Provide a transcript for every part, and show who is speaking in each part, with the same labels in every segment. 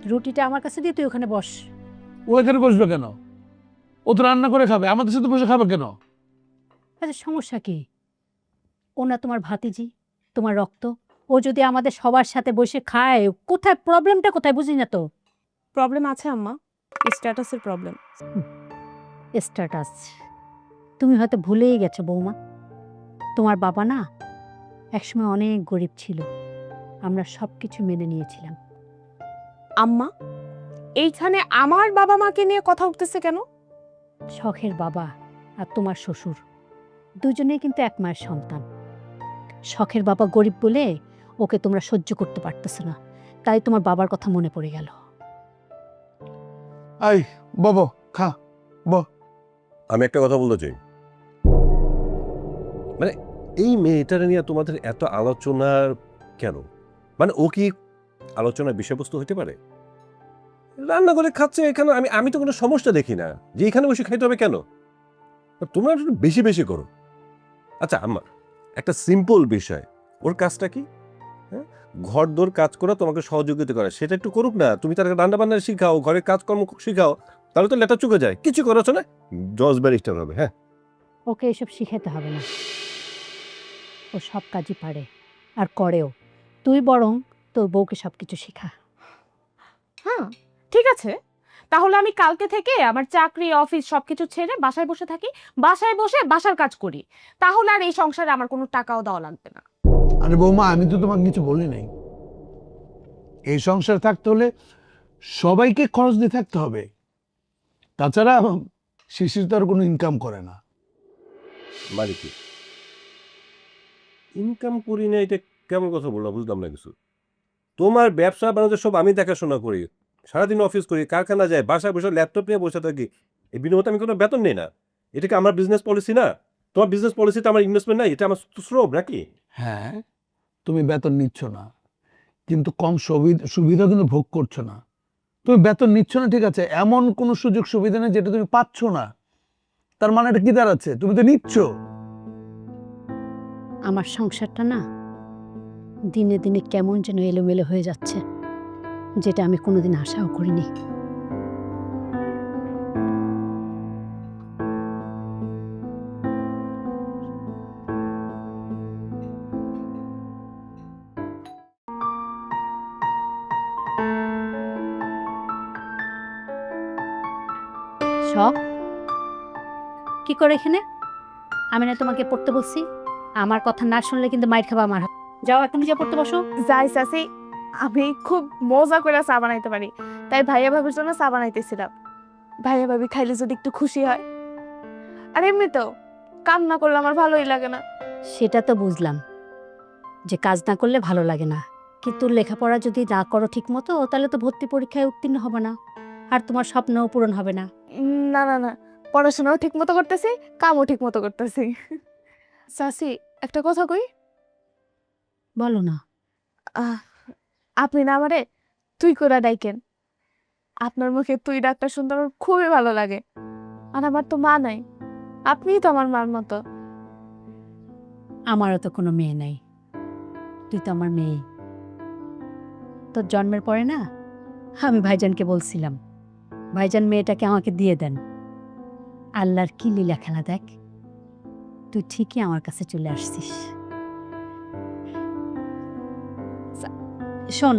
Speaker 1: রুটিটা আমার কাছে দিয়ে তুই ওখানে বস।
Speaker 2: ও এখানে বসবে কেন? ও তো রান্না করে খাবে, আমাদের সাথে বসে খাবে কেন?
Speaker 1: আচ্ছা সমস্যা কি? ও না তোমার ভাতিজি, তোমার রক্ত। ও যদি আমাদের সবার সাথে বসে খায়, কোথায় প্রবলেমটা কোথায় বুঝি না তো।
Speaker 3: প্রবলেম আছে আম্মা, স্ট্যাটাসের প্রবলেম।
Speaker 1: স্ট্যাটাস? তুমি হয়তো ভুলেই গেছো বৌমা, তোমার বাবা না একসময় অনেক গরিব ছিল, আমরা সব কিছু মেনে নিয়েছিলাম।
Speaker 3: আম্মা, এইখানে আমার বাবা মাকে নিয়ে কথা উঠতেছে কেন?
Speaker 1: শখের বাবা আর তোমার শ্বশুর দুজনেই কিন্তু এক মায়ের সন্তান। শখের বাবা গরিব বলে ওকে তোমরা সহ্য করতে পারতেছ না, তাই তোমার বাবার কথা মনে পড়ে গেল।
Speaker 2: আই বাবা খা ব।
Speaker 4: আমি একটা কথা বলতে চাই, মানে এই মেয়েটার নিয়ে তোমাদের এত আলোচনা কেন? মানে ও কি আলোচনার বিষয়বস্তু হতে পারে? রান্না করে খাচ্ছে এখানে, আমি তো কোনো সমস্যা দেখি না যে এখানে বসে খাইতে হবে কেন। তোমরা একটু বেশি বেশি করো। আচ্ছা আম্মা, একটা সিম্পল বিষয়, ওর কাজটা কি? হ্যাঁ, ঘর দোর কাজ করা, তোমাকে সহযোগিতা করে, সেটা একটু করুক না। তুমি তার রান্না বান্না শিখাও, ঘরের কাজকর্ম শিখাও, তাহলে তো লেটা চুকে যায়। কিছু করাচ্ছ না, 10 ব্যারিস্টার হবে। হ্যাঁ,
Speaker 1: ওকে এসব শিখাতে হবে না, ও সব কাজই পারে আর করেও। তুই বরং তোর বউকে সব কিছু শেখা।
Speaker 3: হ্যাঁ ঠিক আছে, তাহলে আমি কালকে থেকে আমার চাকরি অফিস সবকিছু ছেড়ে বাসায় বসে থাকি, বাসায় বসে বাসার কাজ করি। তাহলে আর এই সংসারে আমার কোনো টাকাও দেওয়া লাগবে না।
Speaker 2: আরে বৌমা, আমি তো তোমাকে কিছু বলি নাই। এই সংসার থাকতে হলে সবাইকে খরচ দিয়ে থাকতে হবে। তাছাড়া শিশির তো আর কোনো ইনকাম করে না।
Speaker 4: মানে কি ইনকাম করি না? এটা কেমন কথা বললাম, বুঝলাম না কিছু। তোমার ব্যবসা বাণিজ্য সব আমি দেখাশোনা করি, সারাদিন অফিস করি, কারখানা যাই, বাসায় বসে ল্যাপটপ নিয়ে বসে থাকি। এই বিনিময়ে আমি কোনো বেতন নেই না। এটা কি আমার বিজনেস পলিসি না? তোমার বিজনেস পলিসিতে আমার ইনভেস্টমেন্ট নাই, এটা আমার শ্রম নাকি?
Speaker 2: হ্যাঁ, তুমি বেতন নিচ্ছ না, কিন্তু কম সুবিধা কিন্তু ভোগ করছো না। তুমি বেতন নিচ্ছ না ঠিক আছে, এমন কোনো সুযোগ সুবিধা নেই যেটা তুমি পাচ্ছ না। তার মানে এটা কি দাঁড়াচ্ছে? তুমি তো নিচ্ছ।
Speaker 1: আমার সংসারটা না দিনে দিনে কেমন যেন এলোমেলো হয়ে যাচ্ছে, যেটা আমি কোনোদিন আশাও করিনি। সব কি করে এখানে? আমি না তোমাকে পড়তে বলছি? আমার কথা না শুনলে কিন্তু মাইর খাবা আমার। যাও এখন নিজে পড়তে বসো।
Speaker 3: যাই চাচি, আমি খুব মজা করে চা বানাইতে পারি, তাই ভাইয়া ভাবির জন্য চা বানাইতেছিলাম। ভাইয়া ভাবি খাইলে যদি একটু খুশি হয়। আর এমনি তো কাম না করলে আমার ভালোই লাগে না।
Speaker 1: সেটা তো বুঝলাম যে কাজ না করলে ভালো লাগে না, কিন্তু লেখাপড়া যদি না করো ঠিক মতো, তাহলে তো ভর্তি পরীক্ষায় উত্তীর্ণ হবে না, আর তোমার স্বপ্নও পূরণ হবে না।
Speaker 3: না না না, পড়াশোনাও ঠিক মতো করতেছি, কামও ঠিক মতো করতেছি। চাচি একটা কথা কই।
Speaker 1: বলো না।
Speaker 3: আহ, আপনি না আমারে তুই করে ডাইকেন। আপনার মুখে তুই ডাক্তার শুনতে আমার খুবই ভালো লাগে। আর আমার তো মা নাই, আপনিই তো আমার মার মতো।
Speaker 1: আমারও তো কোনো মেয়ে নাই, তুই তো আমার মেয়ে। তোর জন্মের পরে না আমি ভাইজানকে বলছিলাম, ভাইজান মেয়েটাকে আমাকে দিয়ে দেন। আল্লাহর কি লীলা খেলা দেখ, তুই ঠিকই আমার কাছে চলে আসছিস। শোন,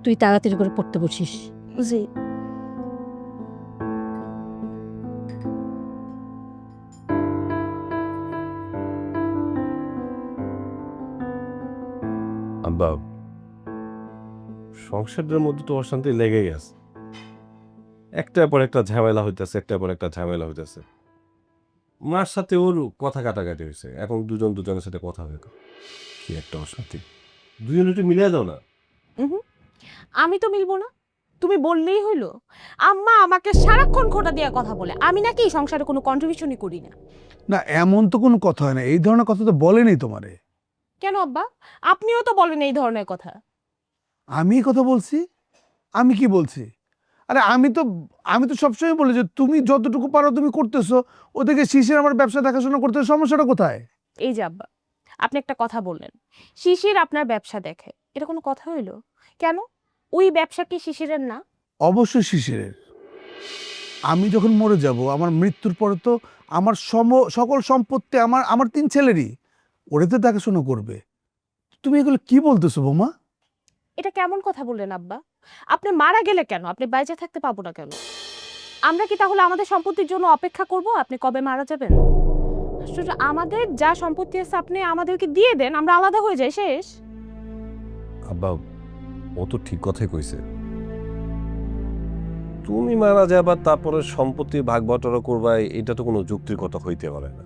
Speaker 1: তুই তাড়াতাড়ি করে পড়তে বসিস।
Speaker 3: জি।
Speaker 4: আব্বা, সংসারের মধ্যে তো অশান্তি লেগেই আছে। একটার পর একটা ঝামেলা হইতেছে, একটার পর একটা ঝামেলা হইতেছে। মার সাথে ওর কথা কাটাকাটি হয়েছে, এখন দুজনের সাথে কথা হবে। কি একটা অশান্তি, দুজন একটু মিলিয়ে দাও না।
Speaker 3: আমি তো মিলবো না, তুমি বললেই হইলো। আম্মা আমাকে সারাক্ষণ খোঁটা দিয়ে কথা বলে, আমি নাকি এই সংসারে কোনো কন্ট্রিবিউশনই করি না।
Speaker 2: না, এমন তো কোনো কথা হয় না, এই ধরনের কথা তো বলেনি তোমারে।
Speaker 3: কেন আব্বা, আপনিও তো বলেন এই ধরনের কথা।
Speaker 2: আমি এই কথা বলছি? আমি কি বলছি? আরে আমি তো সবসময় বলি যে তুমি যতটুকু পারো তুমি করতেছো, ওদিকে শিশির আমার ব্যবসা দেখাশোনা করতে, সমস্যাটা কোথায়?
Speaker 3: এই যে আব্বা, আপনি একটা কথা বললেন, শিশির আপনার ব্যবসা দেখে, এটা কোনো কথা হইলো? কেন?
Speaker 5: ওই ব্যবসা কি শিশিরের না?
Speaker 2: অবশ্যই শিশিরের। আমি যখন মরে যাব, আমার মৃত্যুর পরে তো আমার সকল সম্পত্তি আমার আমার 3 ছেলেরই, ওরা তো দেখাশোনা করবে। তুমি এগুলো কি বলতেছো বৌমা?
Speaker 5: এটা কেমন কথা বললেন আব্বা? আপনি মারা গেলে কেন? আপনি বাইরে থাকতে পাবো না কেন? আমরা কি তাহলে আমাদের সম্পত্তির জন্য অপেক্ষা করব আপনি কবে মারা যাবেন? আশ্চর্য, আমাদের যা সম্পত্তি আছে আপনি আমাদেরকে দিয়ে দেন, আমরা আলাদা হয়ে যাই, শেষ।
Speaker 4: আব্বা ও তো ঠিক কথাই কইছে। তুমি মারা যাবার তারপরে সম্পত্তির ভাগ বটরা করবা, এটা তো কোনো যুক্তির কথা হইতে পারে না।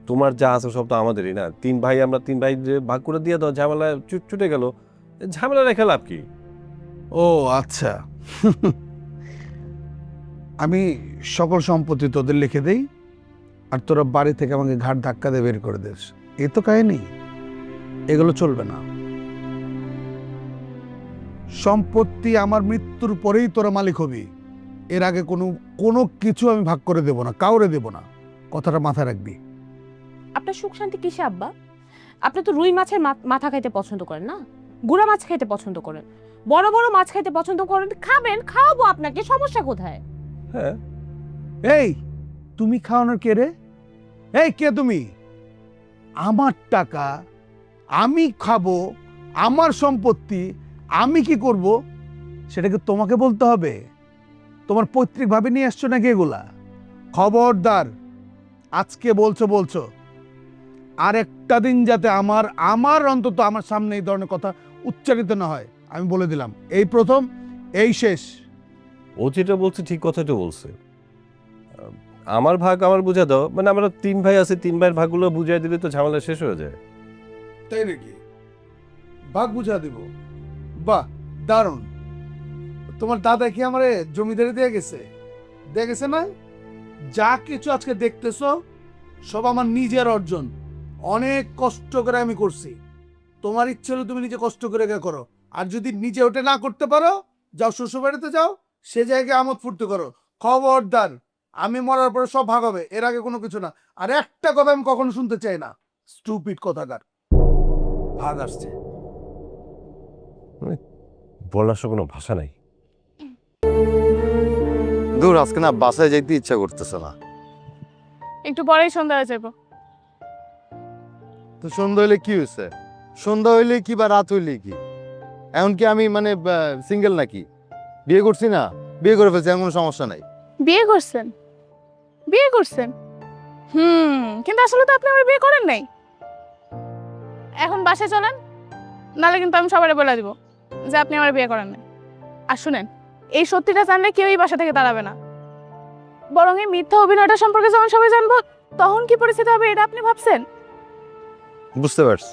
Speaker 4: তোমার যা আছে সব তো আমাদেরই না। 3 ভাই, আমরা 3 ভাই যে ভাগ করে দিয়ে দাও, ঝামেলা ছুটে গেল। ঝামেলা রেখে লাভ কি?
Speaker 2: ও আচ্ছা। আমি সকল সম্পত্তি তোদের লিখে দেই, আর তোরা বাড়ি থেকে আমাকে ঘাট ধাক্কা দিয়ে বের করে দিস। এ তো কাহিনী, এগুলো চলবে না। সম্পত্তি আমার মৃত্যুর পরেই তোরা মালিক হবি, এর আগে কোনো কিছু আমি ভাগ করে দেব না, কাউরে দেব না। কথাটা মাথায় রাখবি।
Speaker 5: আপনার সুখ শান্তি কিসে আব্বা? আপনি তো রুই মাছের মাথা খাইতে পছন্দ করেন না, গুড়া মাছ খাইতে পছন্দ করেন, বড় বড় মাছ খাইতে পছন্দ করেন। খাবেন, খাওয়াবো আপনাকে, সমস্যা কোথায়?
Speaker 4: হ্যাঁ,
Speaker 2: এই তুমি খাওয়ানোর কে রে? এই কে তুমি? আমার টাকা আমি খাবো, আমার সম্পত্তি আমি কি করব সেটাকে তোমাকে বলতে হবে? তোমার পৈতৃক ভাবে নিয়ে আসছো নাকি এগুলা? খবরদার, আজকে বলছো আর একটা দিন যাতে আমার অন্তত আমার সামনে এই ধরনের কথা উচ্চারিত না হয়, আমি বলে দিলাম। এই প্রথম, এই শেষ।
Speaker 4: ও যেটা বলছে ঠিক কথাটা বলছে। আমার ভাগ আমার বুঝা দাও, মানে আমরা 3 ভাই আছে, 3 ভাইয়ের ভাগগুলো বুঝাই দিলে তো ঝামেলা শেষ হয়ে যায়।
Speaker 2: তাই নাকি? ভাগ বুঝা দিব? বাহ, দারুণ। তোমার দাদা কি আমারে জমিদারি দিয়ে গেছে না? যা কিছু আজকে দেখতেছো সব আমার নিজের অর্জন, অনেক কষ্ট করে আমি করছি। তোমার ইচ্ছে হলে তুমি নিজে কষ্ট করে করো, আর যদি নিজে ওটা না করতে পারো, যাও শ্বশুর বাড়িতে যাও, সে জায়গায় আমোদ ফুর্তি করো। খবরদার, আমি মরার পরে সব ভাগ হবে, এর আগে কোনো কিছু না। আর একটা কথা আমি কখনো শুনতে চাই না, স্টুপিড কথাকার। ভাগ আসছে।
Speaker 4: বলার সব কোনো ভাষা নাই।
Speaker 6: দূর, আজকে না বাসায় যাইতে ইচ্ছা করতেছে না।
Speaker 3: একটু পরেই সন্ধ্যা হয়ে যাবো।
Speaker 6: তো সন্ধ্যা হইলে কি হয়েছে? সন্ধ্যা হইলে কি বা রাত হইলে কি? এখন কি আমি মানে সিঙ্গেল নাকি? বিয়ে করছি না, বিয়ে করে ফেলছি, এমন কোনো সমস্যা নাই।
Speaker 3: বিয়ে করছেন? কিন্তু আসলে তো আপনি আমার বিয়ে করেন নাই। এখন বাসায় চলেন, নাহলে কিন্তু আমি সবাই বলে দিব যে আপনি আমার বিয়ে করেন নাই। আর শুনেন, এই সত্যিটা জানলে কেউই বাসা থেকে দাঁড়াবে না। বরং এই মিথ্যা অভিনয়টা সম্পর্কে যখন সবাই জানবো, তখন কি পরিস্থিতি হবে এটা আপনি ভাবছেন?
Speaker 6: বুঝতে পারছি,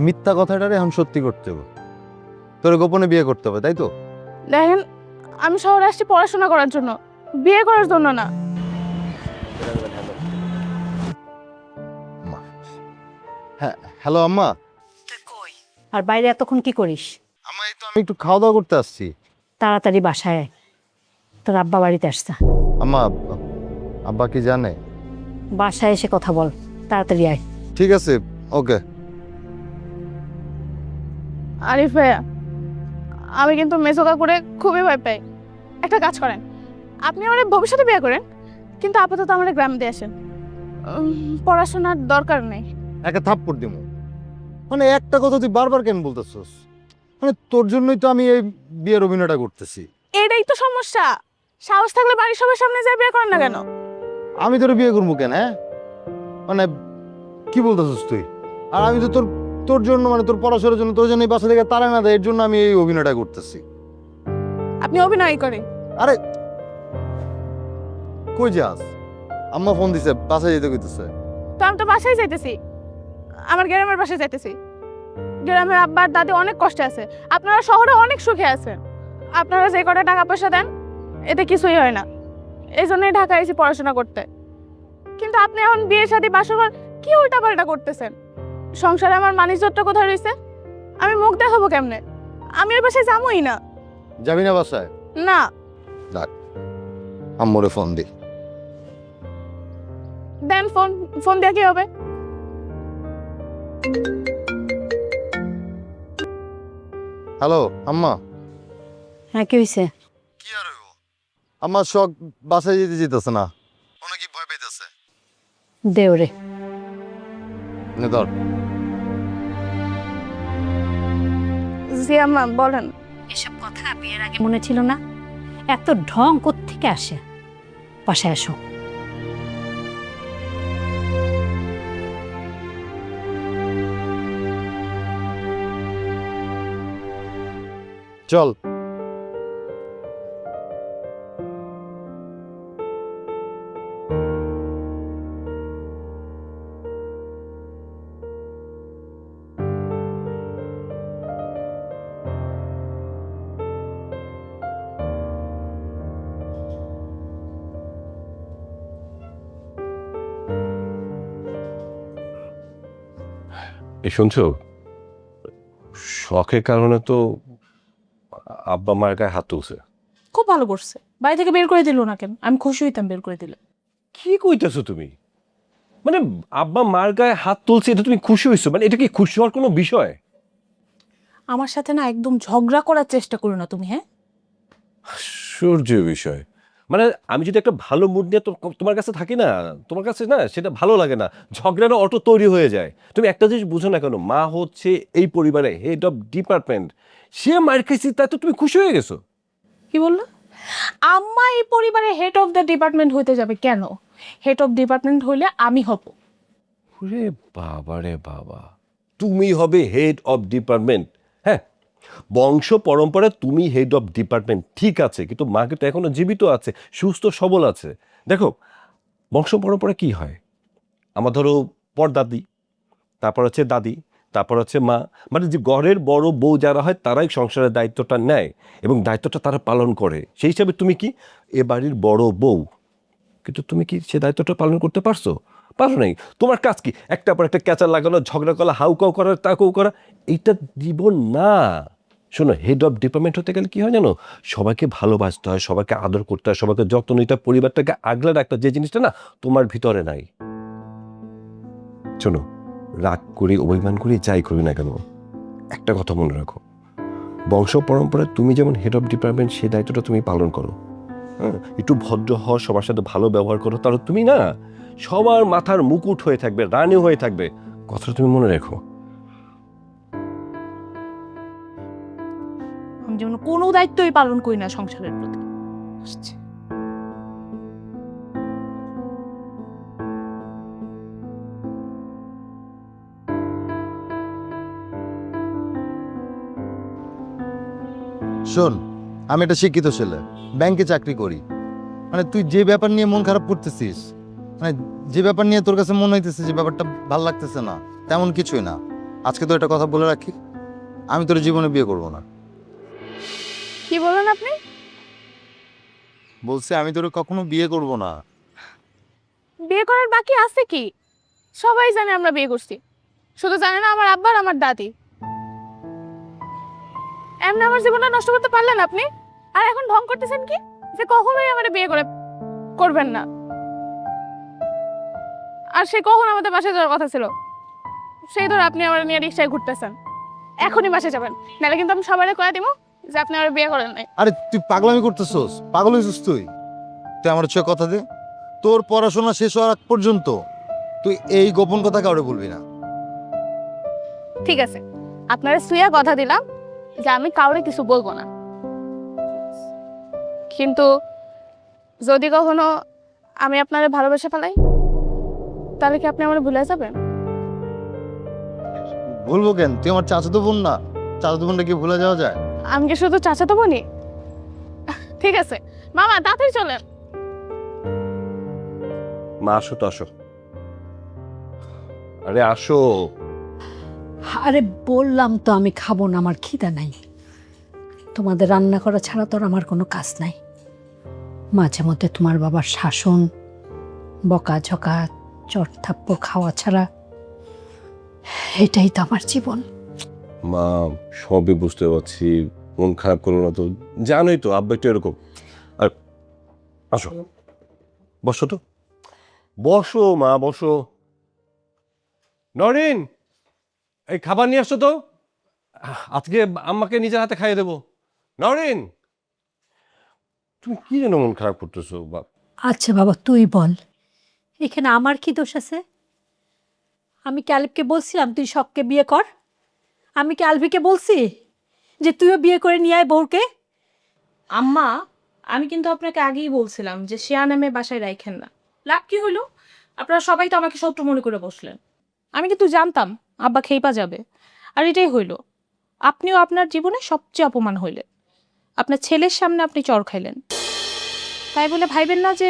Speaker 6: মিথ্যা কথাটারে এখন সত্যি করতে হবে, তোর গোপনে বিয়ে করতে হবে, তাই তো?
Speaker 3: দেখেন, আমি শহরে আসছি পড়াশোনা করার জন্য, বিয়ে করার জন্য না।
Speaker 6: হ্যাঁ, হ্যালো আম্মা।
Speaker 1: তুই কই? আর বাইরে এতক্ষণ কি করিস?
Speaker 6: আম্মা, এই তো আমি একটু খাওয়া দাওয়া করতে আসছি।
Speaker 1: তাড়াতাড়ি বাসায় আয়, তোর আব্বা বাড়িতে আসছে।
Speaker 6: আম্মা, আব্বা কি জানে?
Speaker 1: বাসায় এসে কথা বল, তাড়াতাড়ি আয়।
Speaker 6: ঠিক আছে, ওকে।
Speaker 3: আরিফ ভাইয়া, আমি কিন্তু মেজোকা করে খুবই ভয় পাই। একটা কাজ করেন, আপনি আমার ভবিষ্যতে বিয়ে করেন, কিন্তু আপাতত আমার গ্রামে দিয়ে আসেন। পড়াশোনার দরকার নেই।
Speaker 6: একটা থাপ্পড় দিমু। মানে একটা কথা তুই বারবার কেন বলতেছস? মানে তোর জন্যই তো আমি এই বিয়ের অভিনয়টা করতেছি।
Speaker 3: এটাই তো সমস্যা। সাহস থাকলে বাড়ির সবার সামনে যায় বিয়ে করেন না কেন?
Speaker 6: আমি তোর বিয়ে করবো কেন? হ্যাঁ, মানে কি বলতেছস তুই? আর আমি তো তোর জন্য, মানে তোর পড়াশোনার জন্য, তোর জন্য এই বাসা থেকে তারা না দেয়, এর জন্য আমি এই অভিনয়টা করতেছি।
Speaker 3: আপনি অভিনয় করেন।
Speaker 6: আরে কই যাস? আম্মা ফোন দিছে, বাসায় যেতে কইতেছে।
Speaker 3: তো আমি তো বাসায় যাইতেছি, আমার গ্রামের বাসায় যাইতেছি। গ্রামের আব্বার দাদি অনেক কষ্টে আছে, আপনারা শহরে অনেক সুখে আছেন। আপনারা যে কটা টাকা পয়সা দেন, এতে কিছুই হয় না। এই জন্যই ঢাকায় এসে পড়াশোনা করতে। কিন্তু আপনি এখন বিয়ে শাদী বাসর কি উল্টাপাল্টা করতেছেন? সংসারে আমার মানিজ্যটা কোথায় রয়েছে? আমি মুখ দেখাবো কেমনে? আমি এর বাসায় যাবোই না।
Speaker 6: যাবি না বাসায়?
Speaker 3: না।
Speaker 6: আম্মুরে ফোন দি।
Speaker 3: দেন ফোন, ফোন দিয়ে কি হবে?
Speaker 6: হ্যালো আম্মা,
Speaker 1: হ্যাঁ, কি হয়েছে?
Speaker 6: কি আর হইব? আমার শখ বাসায় যেতে যেতেছে না, ও নাকি ভয় পাইতেছে।
Speaker 1: দে ওরে।
Speaker 6: নে ধর।
Speaker 3: জি আম্মা বলেন।
Speaker 1: এসব কথা বিয়ের আগে মনে ছিল না? এত ঢং কোত্থেকে আসে? পাশে আসো।
Speaker 6: চল।
Speaker 4: এই শুনছো, শখের কারণে তো আব্বা মায়ের গায়ে হাত তুলছে।
Speaker 5: খুব ভালো করছে, বাড়ি থেকে বের করে দিল না কেন? আমি খুশি হইতাম বের করে দিলে।
Speaker 4: কি কইতেছো তুমি? মানে আব্বা মার গায়ে হাত তুলছে, এটা তুমি খুশি হইছো? মানে এটা কি খুশি হওয়ার কোনো বিষয়?
Speaker 5: আমার সাথে না একদম ঝগড়া করার চেষ্টা করো না তুমি, হ্যাঁ?
Speaker 4: আশ্চর্য বিষয়। মানে আমি যদি একটা ভালো মুড নিয়ে তোমার কাছে থাকি না, তোমার কাছে না সেটা ভালো লাগে না, ঝগড়াটা অটো তৈরি হয়ে যায়। তুমি একটা জিনিস বুঝো না কেন, মা হচ্ছে এই পরিবারে হেড অফ ডিপার্টমেন্ট, সে মার খাইছি তাই তো তুমি খুশি হয়ে গেছো?
Speaker 5: কি বললো? আম্মা এই পরিবারে হেড অফ দ্য ডিপার্টমেন্ট হইতে যাবে কেন? হেড অফ ডিপার্টমেন্ট হইলে আমি হব।
Speaker 4: ওরে বাবা রে বাবা, তুমি হবে হেড অফ ডিপার্টমেন্ট? হ্যাঁ, বংশ পরম্পরায় তুমি হেড অফ ডিপার্টমেন্ট ঠিক আছে, কিন্তু মা কিন্তু এখনো জীবিত আছে, সুস্থ সবল আছে। দেখো, বংশ পরম্পরা কি হয়, আমার ধরো পরদাদি, তারপর হচ্ছে দাদি, তারপর হচ্ছে মা, মানে যে ঘরের বড় বউ যারা হয় তারাই সংসারের দায়িত্বটা নেয় এবং দায়িত্বটা তারা পালন করে। সেই হিসাবে তুমি কি এ বাড়ির বড় বউ, কিন্তু তুমি কি সে দায়িত্বটা পালন করতে পারছো? পারো নাই। তোমার কাজ কি? একটা পর একটা ক্যাচার লাগানো, ঝগড়া করা, হাউকাউ করা, তাকাউ করা, এইটা জীবন না। শোনো, হেড অফ ডিপার্টমেন্ট হতে গেলে কি হয় জানো, সবাইকে ভালোবাসতে হয়, সবাইকে আদর করতে হয়, সবাইকে যত্ন নিতে হয়, পরিবারটাকে আগলে রাখতে হয়, যে জিনিসটা না তোমার ভিতরে নাই। শোনো, রাগ করি, অভিমান করি, যাই করি না কেন, একটা কথা মনে রাখো, বংশ পরম্পরায় তুমি যেমন হেড অফ ডিপার্টমেন্ট, সেই দায়িত্বটা তুমি পালন করো। হ্যাঁ, একটু ভদ্র হও, সবার সাথে ভালো ব্যবহার করো, তাহলে তুমি না সবার মাথার মুকুট হয়ে থাকবে, রানী হয়ে থাকবে। কথাটা তুমি মনে রেখো।
Speaker 5: আমি যেমন কোনো দায়িত্বই পালন করি না সংসারের প্রতি। আসছে।
Speaker 6: শোন, আমি একটা শিক্ষিত ছেলে, ব্যাংকে চাকরি করি। মানে তুই যে ব্যাপার নিয়ে মন খারাপ করতেছিস, মানে যে ব্যাপার নিয়ে তোর কাছে মনে হইতেছে যে ব্যাপারটা ভাল লাগতেছে না, তেমন কিছুই না। আজকে তো একটা কথা বলে রাখি, আমি তোর জীবনে বিয়ে করব না।
Speaker 3: কি বলেন আপনি?
Speaker 6: বলছে আমি তোর কখনো বিয়ে করব না।
Speaker 3: বিয়ে করার বাকি আছে কি? সবাই জানে আমরা বিয়ে করছি, শুধু জানে না আমার আব্বা আর আমার দাদি। এমনি আমার জীবনটা নষ্ট করতে পারলেন আপনি? আর এখন ঢং করতেছেন কি যে কখনোই আমার বিয়ে করবেন না। আর সে কখন আমাদের বাসায় যাওয়ার কথা ছিল, সেই ধরে আপনি আমার নিয়ে রিক্সায় ঘুরতেছেন। এখনই বাসায় যাবেন, নাহলে কিন্তু আমি সবাই কয়ে দিব যে আপনি আমার বিয়ে করেন নাই।
Speaker 6: আরে তুই পাগলামি করতেছস, পাগল হয়েছিস তুই? তুই আমার হচ্ছে কথা দে, তোর পড়াশোনা শেষ হওয়ার আগ পর্যন্ত তুই এই গোপন কথা কাউরে বলবি না।
Speaker 3: ঠিক আছে, আপনারা সুইয়া কথা দিলাম যে আমি কাউরে কিছু বলবো না, কিন্তু যদি কখনো আমি আপনারে ভালোবেসে ফেলাই, তাহলে কি আপনি আমার ভুলে যাবেন?
Speaker 6: ভুলবো কেন? তুই আমার চাচাতো বোন না? চাচাতো বোনটা কি ভুলে যাওয়া যায়?
Speaker 3: আমি কি শুধু চাচাতো বোনই? ঠিক আছে মামা, তাড়াতাড়ি চলেন।
Speaker 4: মা আসো তো, আসো, আরে আসো।
Speaker 1: আরে বললাম তো আমি খাবো না, আমার খিদা নাই। তোমাদের রান্না করা ছাড়া তো আর আমার কোনো কাজ নাই। মাঝে মধ্যে তোমার বাবার শাসন, বকাঝকা, চট থাপ্পড় খাওয়া ছাড়া এটাই তো আমার জীবন।
Speaker 4: মা, সবই বুঝতে পারছি, মন খারাপ করো না তো, জানোই তো আব্বা একটু এরকম। আর আসো, বসো তো, বসো মা, বসো। নরিন, এই খাবার নিয়ে আসছো তো, আজকে আম্মাকে নিজের হাতে খাইয়ে দেবো। নরিন, তুমি কি যেন মন খারাপ করতেছো বা
Speaker 1: আচ্ছা বাবা তুই বল, এখানে আমার কি দোষ আছে? আমি কি আলিফকে বলছিলাম তুই শখকে বিয়ে কর? আমি কি আলভিকে বলছি যে তুইও বিয়ে করে নিয়ে আয় বউকে?
Speaker 5: আম্মা, আমি কিন্তু আপনাকে আগেই বলছিলাম যে শিয়ানা মেয়ে বাসায় রাইখেন না। লাভ কি হলো? আপনারা সবাই তো আমাকে শত্রু মনে করে বসলেন। আমি কিন্তু জানতাম আব্বা খেইপা যাবে। আর এটাই হইল। আপনিও আপনার জীবনে সবচেয়ে অপমান হইলেন। আপনার ছেলের সামনে আপনি চর খাইলেন। তাই বলে ভাইবেন না যে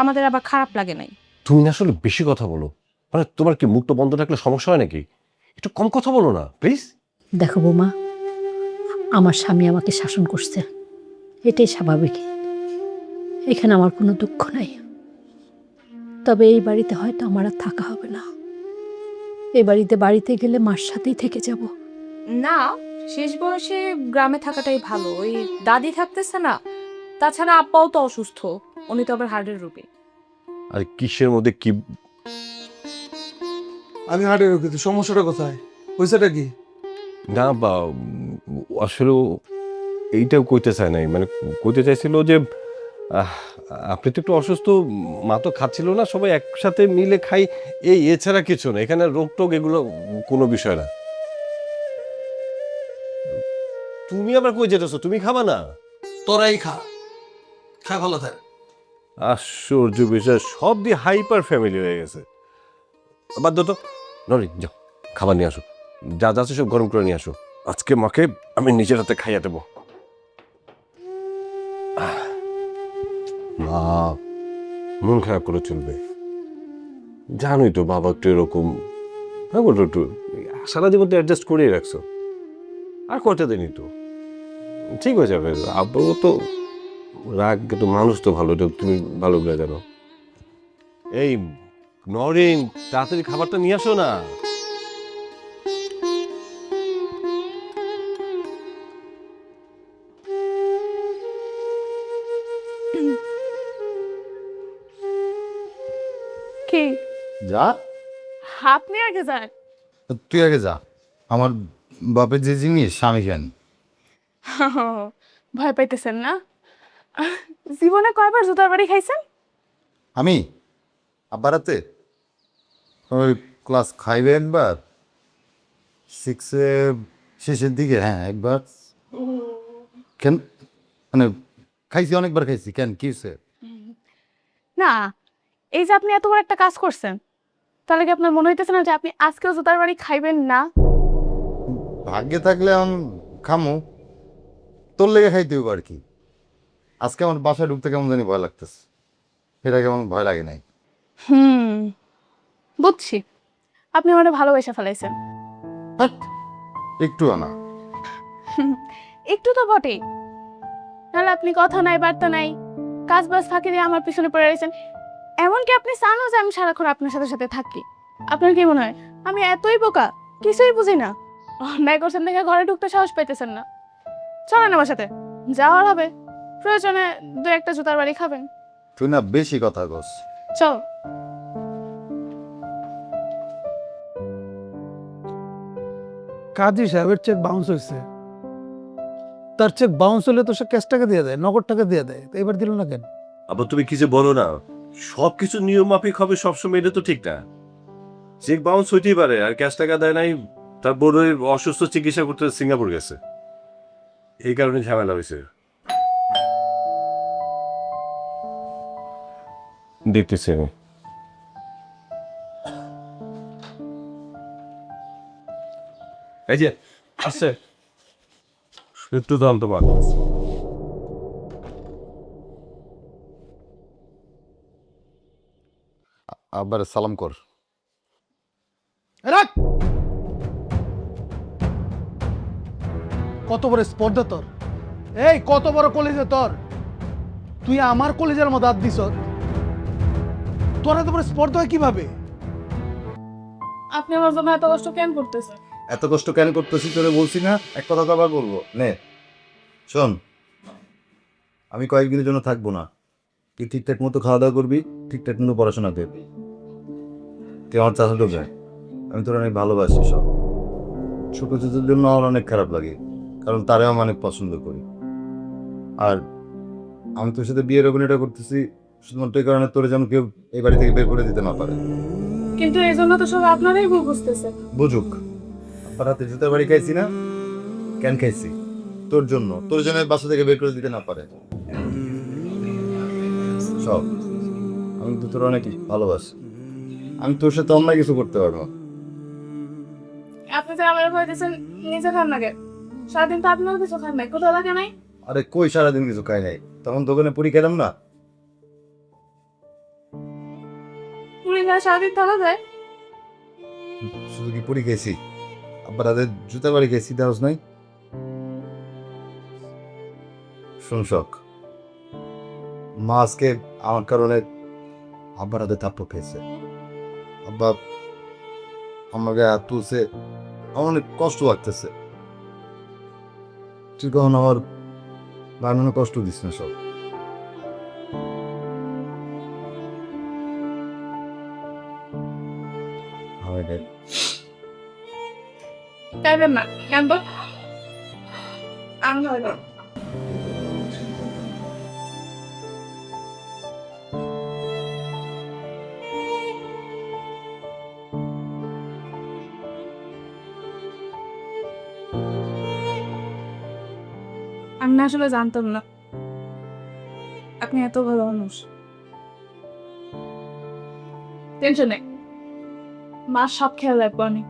Speaker 5: আমাদের আবার খারাপ লাগে নাই।
Speaker 4: তুমি না আসলে বেশি কথা বলো। মানে তোমার কি মুখটা বন্ধ রাখলে সমস্যা হয় নাকি? একটু কম কথা বলো না প্লিজ।
Speaker 1: দেখো বৌমা, আমার স্বামী আমাকে শাসন করছে, এটাই স্বাভাবিক। এখানে আমার কোনো দুঃখ নাই। তবে এই বাড়িতে হয়তো আমার আর থাকা হবে না। এই বাড়িতে গেলে মার সাথেই থেকে যাব।
Speaker 5: না, শেষ বয়সে গ্রামে থাকাটাই ভালো। ওই দাদি থাকতেছে না, তাছাড়া আব্বাও তো অসুস্থ, উনি তো আবার হার্টের রোগী।
Speaker 4: আর কিসের মধ্যে কি?
Speaker 2: আমি হাটে রেখেছি, সমস্যাটা কোথায়, পয়সাটা কি?
Speaker 4: না বা আসলে এইটাও কইতে চায় নাই, মানে কইতে চাইছিল যে আহ, আপনি তো একটু অসুস্থ, মা তো খাচ্ছিল না, সবাই একসাথে মিলে খাই, এই এছাড়া কিছু না। এখানে রোগ টোগ এগুলো কোনো বিষয় না। তুমি আবার কই যেতেছো? তুমি খাবা না?
Speaker 2: তোরাই খা, খা ভালো থাক।
Speaker 4: আশ্চর্য বিষয়, সব দিয়ে হাইপার ফ্যামিলি হয়ে গেছে। বাদ দাও তো, নরিন যাও খাবার নিয়ে আসো, যা যা আছে সব গরম করে নিয়ে আসো। আজকে মাকে আমি নিজের হাতে খাইয়ে দেবো। মা মন খারাপ করে চলবে, জানোই তো বাবা একটু এরকম। হ্যাঁ বলো, একটু সারা জীবন তো অ্যাডজাস্ট করেই রাখছো, আর কয়টা দিনই তো ঠিক হয়ে যাবে। আব্বু তো রাগ, কিন্তু মানুষ তো ভালো, এটা তুমি ভালো করে জানো। এই নরিন, তাড়াতাড়ি খাবারটা নিয়ে আসো না।
Speaker 3: কি
Speaker 6: যা,
Speaker 3: আপনি আগে যান।
Speaker 6: তুই আগে যা। আমার বাপের যে জিনিস আমি জানি।
Speaker 3: ভয় পাইতেছেন না? জীবনে কয়বার জুতার বাড়ি খাইছেন?
Speaker 6: আমি আব্বারাতে ওই ক্লাস 5-এ একবার, 6-এ শেষের দিকে হ্যাঁ একবার। কেন মানে খাইছি, অনেকবার খাইছি। কেন কি হয়েছে?
Speaker 3: না, এই যে আপনি এত বড় একটা কাজ করছেন, তাহলে কি আপনার মনে হইতেছে না যে আপনি আজকেও জুতার বাড়ি খাইবেন না?
Speaker 6: ভাগ্যে থাকলে আমি খামু, তোর লেগে খাইতে হইব আর কি। আজকে আমার বাসায় ঢুকতে কেমন জানি ভয় লাগতেছে। এটা কেমন ভয় লাগে নাই।
Speaker 3: বুঝছি, আপনি আমাকে ভালোবেসে ফেলাইছেন।
Speaker 6: হাট, একটু আনা।
Speaker 3: একটু তো বটেই, নাহলে আপনি কথা নাই বার্তা নাই, কাজ বাজ ফাঁকি দিয়ে আমার পিছনে পড়ে রয়েছেন। এমনকি আপনি চানও যে আমি সারাক্ষণ আপনার সাথে সাথে থাকি। আপনার কি মনে হয় আমি এতই বোকা, কিছুই বুঝি না? অন্যায় করছেন দেখে ঘরে ঢুকতে সাহস পাইতেছেন না। চলেন আমার সাথে, যাওয়ার হবে, প্রয়োজনে 2-1টা জুতার বাড়ি খাবেন।
Speaker 6: তুই না বেশি কথা কস।
Speaker 3: চল।
Speaker 2: কাজী সাহেবের চেক বাউন্স হয়েছে, তার চেক বাউন্স হলে তো সে ক্যাশ টাকা দিয়ে দেয়, নগদ টাকা দিয়ে দেয়, তো এবার দিল না কেন?
Speaker 4: আবার তুমি কি যে বলো না, সবকিছু নিয়ম মাফিক হবে সবসময়, এটা তো ঠিক না। চেক বাউন্স হইতেই পারে, আর ক্যাশ টাকা দেয় নাই, তার বোনের অসুস্থ চিকিৎসা করতে সিঙ্গাপুর গেছে, এই কারণে ঝামেলা হয়েছে। দেখতেছি আমি। এই যে আসছে, একটু দাম তোমার।
Speaker 6: আব্বার সালাম কর।
Speaker 2: রাখ, কত বড় স্পর্ধা তোর! এই কত বড় কলেজে তোর! তুই আমার কলেজের মধ্যে হাত দিস, তোর এত বড় স্পর্ধা হয় কিভাবে?
Speaker 3: আপনি আমার জন্য এত কষ্ট কেন করতেছেন?
Speaker 6: এত কষ্ট কেন করতেছি তোরে বলছি না? এক কথা তো আবার বলবো নে। শোন, আমি কয়েকদিনের জন্য থাকবো না। তুই ঠিকঠাক মতো খাওয়া দাওয়া করবি, ঠিকঠাক মতো পড়াশোনা করবি। তুই আমার চাচাতো ভাই, আমি তোর অনেক ভালোবাসি। সব ছোট ছোটোর জন্য আমার অনেক খারাপ লাগে, কারণ তারে আমি অনেক পছন্দ করি। আর আমি তোর সাথে বিয়ের অভিনয়টা করতেছি শুধুমাত্র এই কারণে তোর যেন কেউ এই বাড়ি থেকে বের করে দিতে না পারে।
Speaker 3: কিন্তু এই জন্য তো সব আপনারাই ভুল বুঝতেছে।
Speaker 6: বুঝুক, আব্বার হাতে জুতার বাড়ি খাইছি না, কেন খাইছি? তোর জন্য, তোর জন্য বাসা থেকে বের করে দিতে না পারে। সব আমি তো তোর অনেক ভালোবাসি, আমি তোর সাথে অন্য কিছু করতে পারবো না।
Speaker 3: আপনি যে আমার ভয় দিয়েছেন, নিজে খান না কে? সারাদিন তো আপনারও কিছু খান নাই, কোথাও লাগে নাই?
Speaker 6: আরে কই সারাদিন কিছু খাই নাই, তখন দোকানে পুরি খেলাম না।
Speaker 3: পুরি খায় সারাদিন থাকা যায়?
Speaker 6: শুধু কি পুরি খেয়েছি, আব্বার হাতে জুতার বাড়ি খেয়েছি, দেওয়াস নাই? শোন শখ, মা আজকে আমার কারণে আব্বার হাতে থাপ্পড় খেয়েছে। আব্বা আমাকে হাত তুলছে, আমার অনেক কষ্ট লাগতেছে। তুই কখন আমার বানানো কষ্ট দিস না সব।
Speaker 3: চাইবেন না কেন তো? আমি হয় না। আমি না আসলে জানতাম না আপনি এত ভালো মানুষ। টেনশন নেই, মা সব খেয়াল রাখবো অনেক।